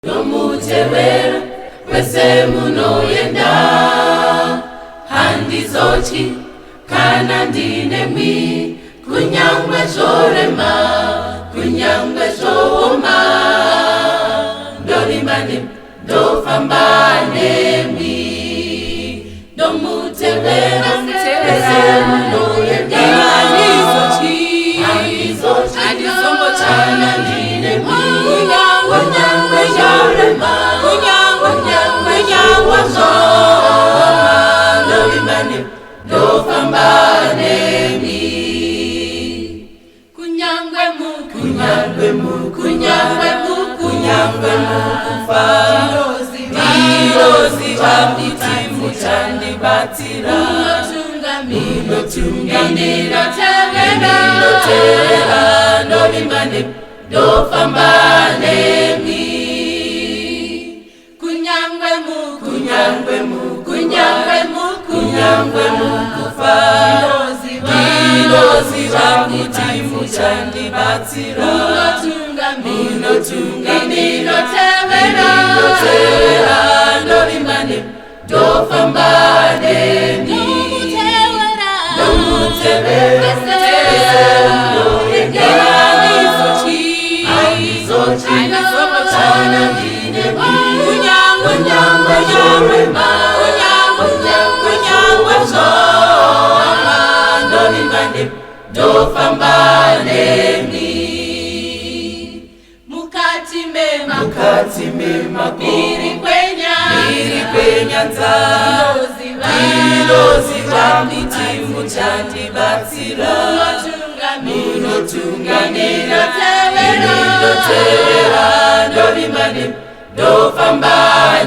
Domutewera kwese munoenda, handi zochi kana ndinemi, kunyangwe zvorema, kunyangwe zvooma, ndorimbane ndofamba nemi. Domutewera kwese munoenda, handi zochi kana ndinemi, kunyangwe zvorema, kunyangwe zvooma, ndorimbane ndofamba nemi. Kunyangwe mukufa, ndinoziva kuti muchandibatsira, ndinotevera, ndorimbane ndofamba nemi. Kunyangwe mukufa, ndinoziva kuti muchandibatsira, ndinotevera, ndorimbane ndofamba nemi. Domutevera kana ndinemi, kunyangwe zvorema, ndorimbane ndofamba nemi. Mukati memapiri kwenyanza, ndinoziva kuti muchandibatsira, munotungamira, ndinotevera, ndorimbane ndofamba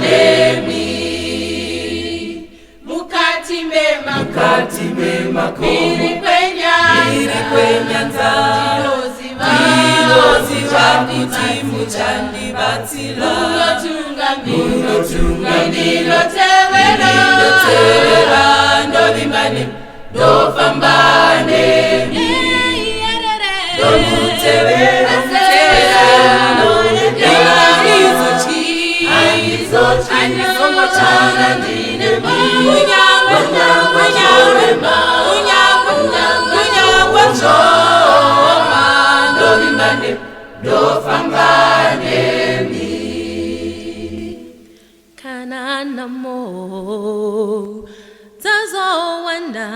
nemi. Mukati memapiri kwenyanza, ndinoziva kuti muchandibatsira, munotungamira, ndinotevera, ndorimbane ndofamba nemi. Domutevera kana ndinemi, kunyangwe zvorema, ndorimbane ndofamba nemi. Kana namo dzazowanda,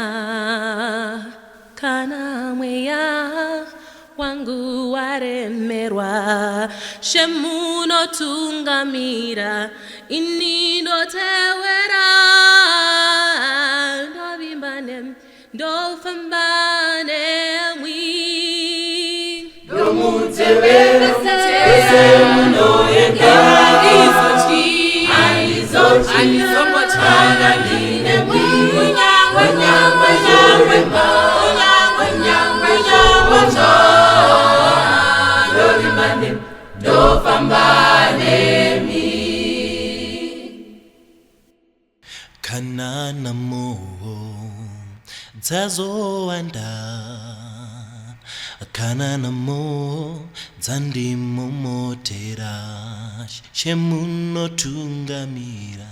kana mweya wangu waremerwa, shemunotungamira, ini ndotevera, ndovimbane ndofamba nemi. Domutevera kwese munoenda, handi zochi kana ndinemi, kunyangwe zvorema, ndorimbane ndofamba nemi. Kana namo dzazowanda, kana namo dzandimomotera, shemunotungamira,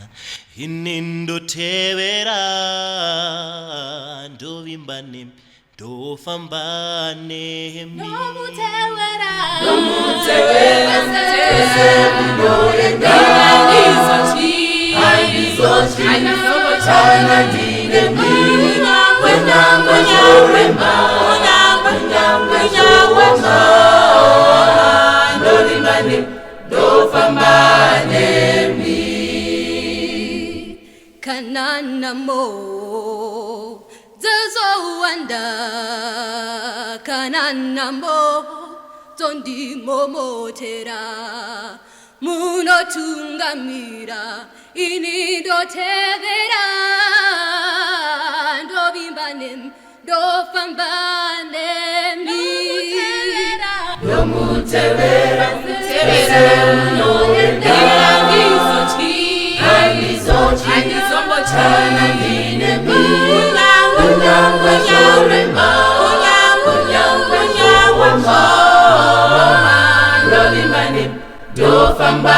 ini ndotevera, ndovimbane ndofamba nemi. Domutevera kwese munoenda, handi zochi kana ndinemi, kunyangwe zvorema, ndorimbane ndofamba nemi. Kana namo dzazowanda, kana namo dzondimomotera, munotungamira, ini ndotevera, ndovimbane ndofamba nemi. Domutevera kwese munoenda, handi zochi kana ndinemi, kunyangwe zvorema, ndorimbane ndofamba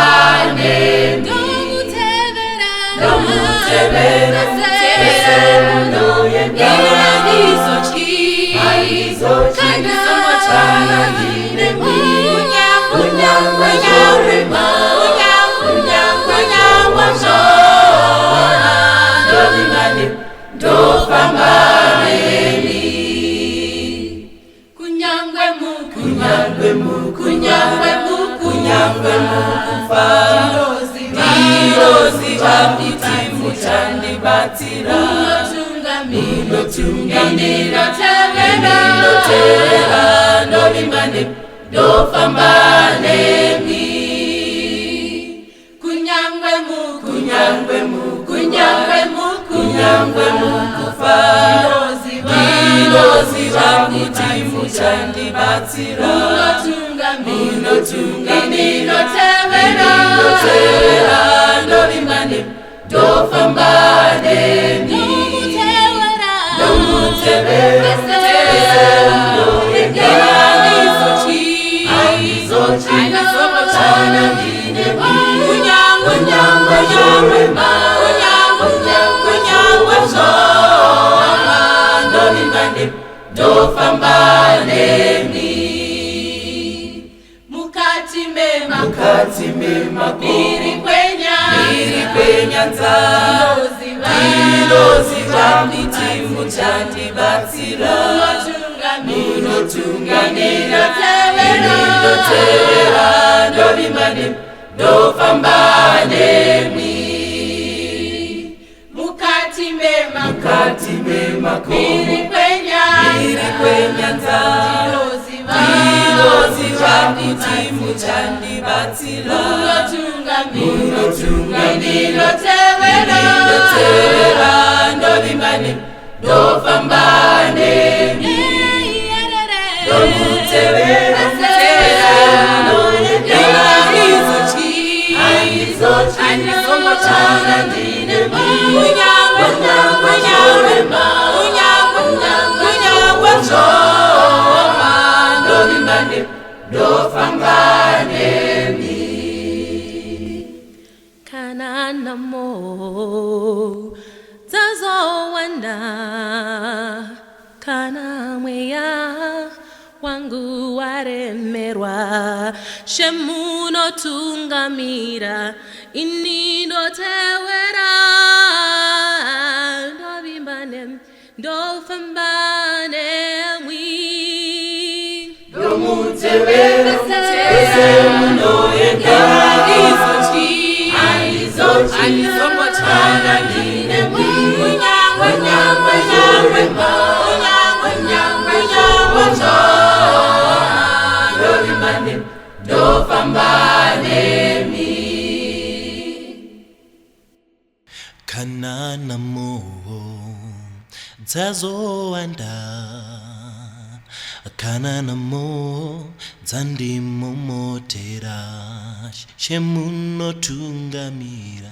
Shemuno tungamira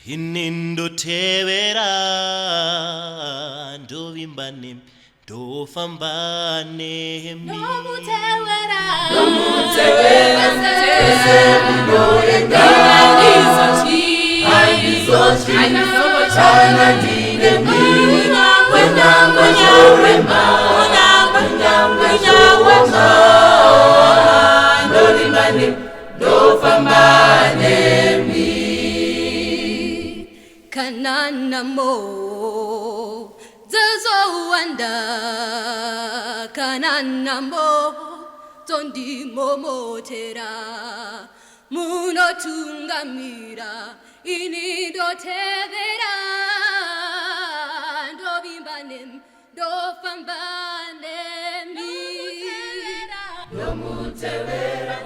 inindo tevera ndovimbane ndofambane nomutewera Kanana mo zazo wanda kanana mo tondi momotera muno tungamira ini do tevera do bimbanem do fambanem do mutevera